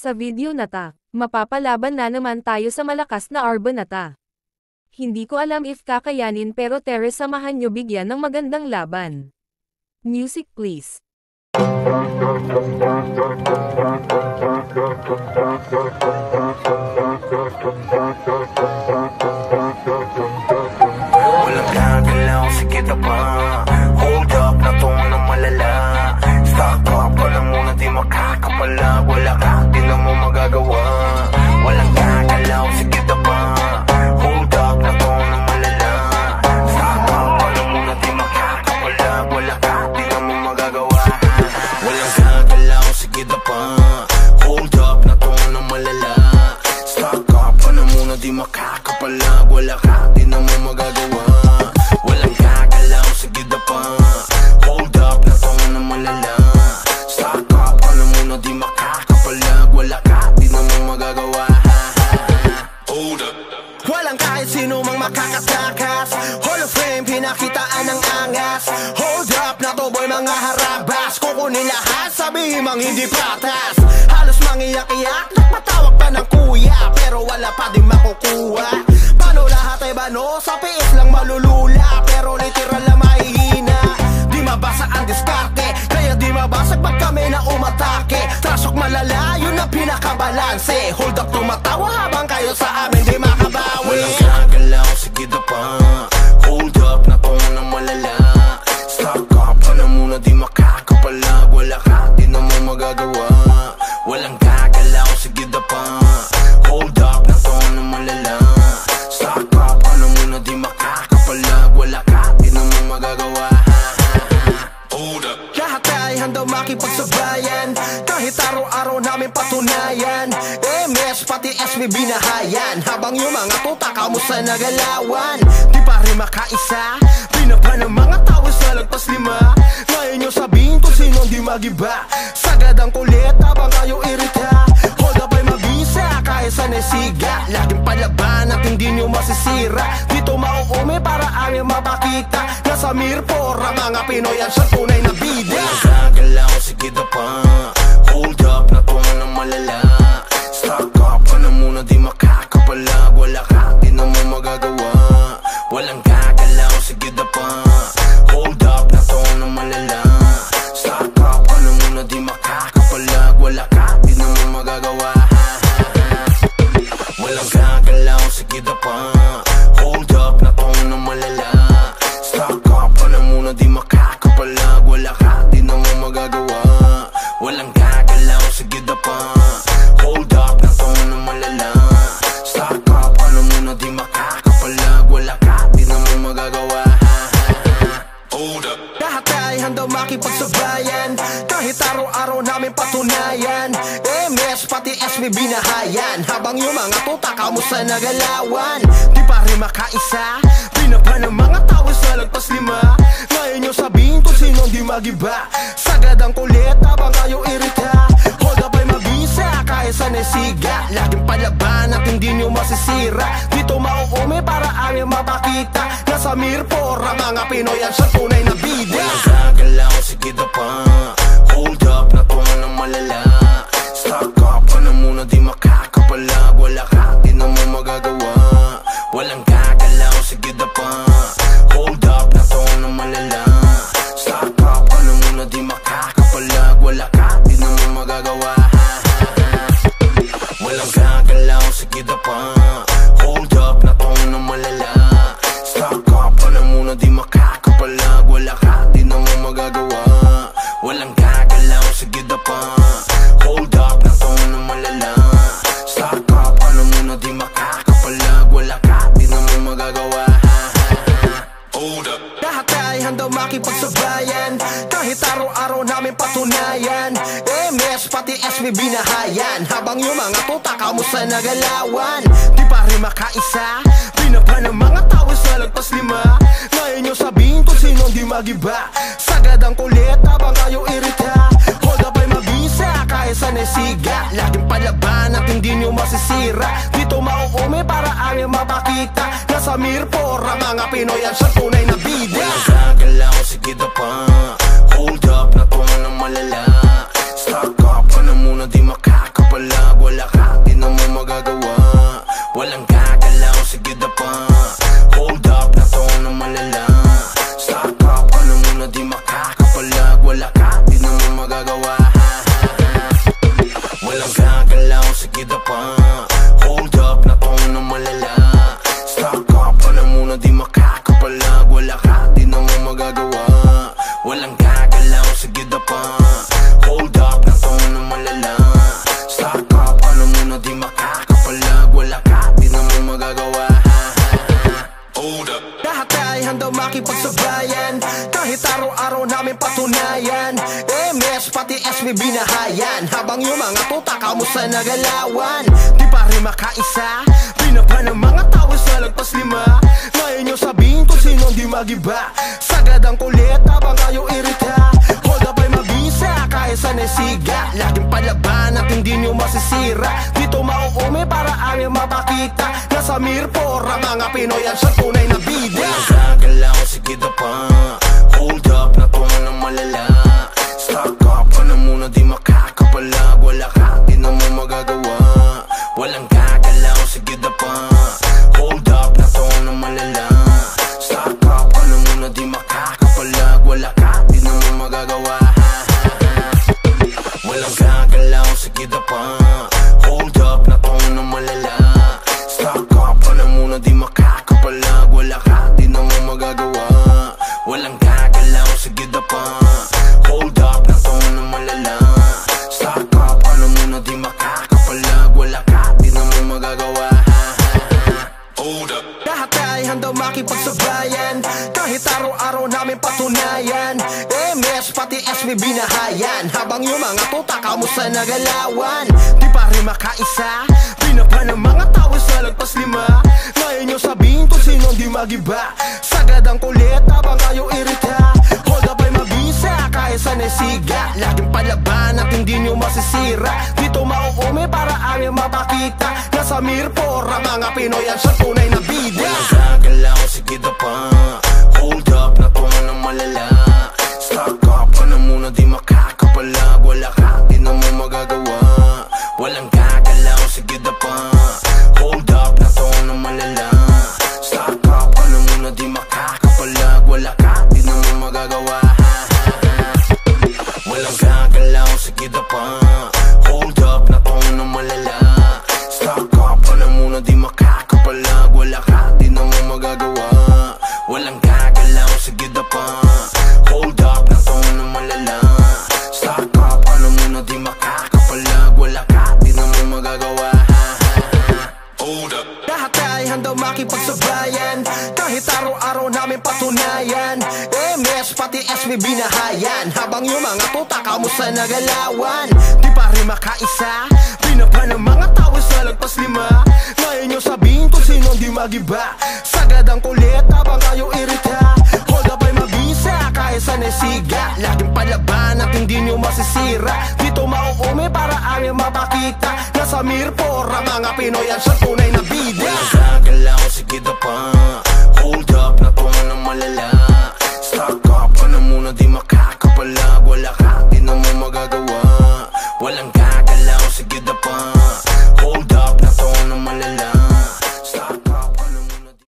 Sa video na ta, mapapalaban na naman tayo sa malakas na Arbon na ta. Hindi ko alam if kakayanin pero Tere samahan nyo bigyan ng magandang laban. Music please. Walang gagalaw, sige na pa. Hold up na to ng malala. Stock up ka na muna, di makakapala. Wala ka, di na mo magagawa. Walang gagalaw, sige na pa. Hold up na to ng malala. Stock up ka na muna, di makakapala. Wala ka, di na mo magagawa. Walang gagalaw, sige na pa. Hold up na to ng malala. Stock up ka na muna, di makakapala. Wala ka, di na mo magagawa. Walang gagalaw, sige na pa. Hold up na to ng malala. Stock up ka na muna, di makakapalag. Wala ka, di na mo magagawa. Hold up. Walang kahit sino mang makakatakas. Hall of Fame, pinakitaan ng angas. Hold up na to boy, mga harabas. Kukunin lahat, sabihin mang hindi patas. Halos mangiyak-iyak, nagpatawag pa ng kuya. Pero wala pa din makukuha. Paano lahat ay bano? Sa piis lang malulula. Pero literal na mahihina. Di mabasa ang diskarte, kaya di mabasag pag kami na umatake. Trasok malala, yun ang pinakabalanse. Hold up, tumatawa habang kayo sa amin di makabawi. Walang gagalaw, sige na pa. Hold up na to ng malala. Stock up ka na muna, di makakapalag. Wala ka, di na mo magagawa. Walang gagalaw, sige na pa. Hold up na to ng malala. Stock up ka na muna, di makakapalag. Wala ka, di na mo magagawa. Hold up. Lahat ay handang makipagsabayan. Kahit araw-araw namin patunayan. MS pati SB binahayan. Habang yung mga tuta kamusta nagalawan. Di pa rin makaisa. Pinapa ng mga tawis na lagpas 5. Ngayon nyo sabihin kung sino di magiba. Sagad ang kulit habang kayo irita. Hold up ay mabisa kahit sa nesiga. Laging palaban at hindi nyo masisira. Dito mauumi para aming mapakita. Nasa Mirpor ang mga Pinoy ang siya tunay na bida. Walang gagalaw, sige na pa. Hold up na to ng malala. Stock up ka na muna, di makakapalag. Wala ka, di na mo magagawa. Walang gagalaw, sige na pa. Hold up na to ng malala. Stock up ka na muna, di makakapalag. Wala ka, di na mo magagawa. Walang gagalaw, sige na pa. Hold up na to ng malala. Stock up ka na muna, di makakapalag. Wala ka, di na mo magagawa. Walang gagalaw, sige na pa. Hold up na to ng malala. Stock up ka na muna, di makakapalag. Wala ka, di na mo magagawa. Hold up. Lahat ay handang makipagsabayan. Kahit araw-araw namin patunayan. MS pati SB binahayan. Habang yung mga tuta kamusta nagalawan. Di pa rin makaisa. Pinapa ng mga tawis na lagpas 5. Ngayon nyo sabihin kung sino di magiba. Sagad ang kulit habang kayo irita. Hold up ay mabisa kahit sa nesiga. Laging palaban at hindi nyo masisira. Dito mauumi para aming mapakita. Nasa Mirpor ang mga Pinoy ang siya tunay na bida. Walang gagalaw, sige na pa. Hold up na to ng malala. Stock up ka na muna, di makakapalag. Wala ka, di na mo magagawa. Walang gagalaw, sige na pa. Hold up na to ng malala. Stock up ka na muna, di makakapalag. Wala ka, di na mo magagawa. Walang gagalaw, sige na pa. Hold up na to ng malala. Stock up ka na muna, di makakapalag. Wala ka, di na mo magagawa. Walang gagalaw, sige na pa. Hold up na to ng malala. Stock up ka na muna, di makakapalag. Wala ka, di na mo magagawa. Hold up. Lahat ay handang makipagsabayan. Kahit araw-araw namin patunayan. MS pati SB binahayan. Habang yung mga tuta kamusta nagalawan. Di pa rin makaisa. Pinapa ng mga tawis na lagpas 5. Ngayon nyo sabihin kung sino di magiba. Sagad ang kulit habang kayo irita. Hold up ay mabisa kahit sa nesiga. Laging palaban at hindi nyo masisira. Dito mauumi para aming mapakita. Nasa Mirpor ang mga Pinoy ang siya tunay na bida. Walang gagalaw, sige na pa. Hold up na to ng malala. Stock up ka na muna, di makakapalag. Walang gagalaw, sige na pa. Hold up na to na malala. Stock up ka na muna, di makakapalag. Wala ka, di na mo magagawa. Walang gagalaw, sige na pa. Hold up na to na malala. Stock up ka na muna, di makakapalag. Wala ka, di na mo magagawa. Hold up. Lahat ay handang makipagsabayan, kahit araw-araw namin patunayan. MS pati SB binahayan, habang yung mga tuta kamusta nagalawan. Di pa rin makaisa, pinapa ng mga tao sa lagpas 5. Ngayon nyo sabihin kung sinong di magiba. Sagad ang kulit habang kayo irita. Hold up ay mabisa, kaya sa nesiga. Laging palaban at hindi nyo masisira. Dito mauumi para aming mapakita. Nasa Mirpora mga Pinoy yan sa tunay na bida. Walang gagalaw, sige na pa. Hold up na to na malala. Stock up ka na muna, di makakapalag. Wala ka, di na mo magagawa. Walang gagalaw, sige na pa. Hold up na to na malala. Stock up ka na muna, di makakapalag. Wala ka, di na mo magagawa. Walang gagalaw, sige na pa. Hold up na to na malala. Stock up ka na muna, di makakapalag. Wala ka, di na mo magagawa. Walang gagalaw, sige na pa. Hold up na to na malala. Stock up ka na muna, di makakapalag. Wala ka, di na mo magagawa. Hold up. Lahat ay handang makipagsabayan, kahit araw-araw namin patunayan. MS pati SB binahayan, habang yung mga tuta kamusta nagalawan. Di pa rin makaisa, pinapa ng mga tao sa lagpas 5. Ngayon nyo sabihin kung sinong di magiba. Sagad ang kulit habang kayo irita. Hold up ay mabisa, kaya sa nesiga. Laging palaban at hindi nyo masisira. Dito mauumi para aming mapakita. Nasa Mirpora mga Pinoy yan sa tunay na bida. Walang gagalaw, sige na pa. Hold up na to na malala. Stock up ka na muna, di makakapalag. Wala ka, di na mo magagawa. Walang gagalaw, sige na pa. Hold up na to na malala. Stock up ka na muna, di makakapalag. Wala ka, di na mo magagawa. Walang gagalaw, sige na pa. Hold up na to na malala. Stock up ka na muna, di makakapalag. Wala ka, di na mo magagawa. Walang gagalaw, sige na pa. Hold up na to na malala. Stock up ka na muna, di makakapalag. Wala ka, di na mo magagawa. Hold up. Lahat ay handang makipagsabayan, kahit araw-araw namin patunayan. MS pati SB binahayan, habang yung mga tuta kamusta nagalawan. Di pa rin makaisa, pinapa ng mga tao sa lagpas 5. Ngayon nyo sabihin kung sinong di magiba. Sagad ang kulit habang kayo irita. Hold up ay mabisa, kaya sa nesiga. Laging palaban at hindi nyo masisira. Dito mauumi para aming mapakita. Nasa Mirpora mga Pinoy yan sa tunay na bida. Walang gagalaw, sige na pa. Hold up na to na malala.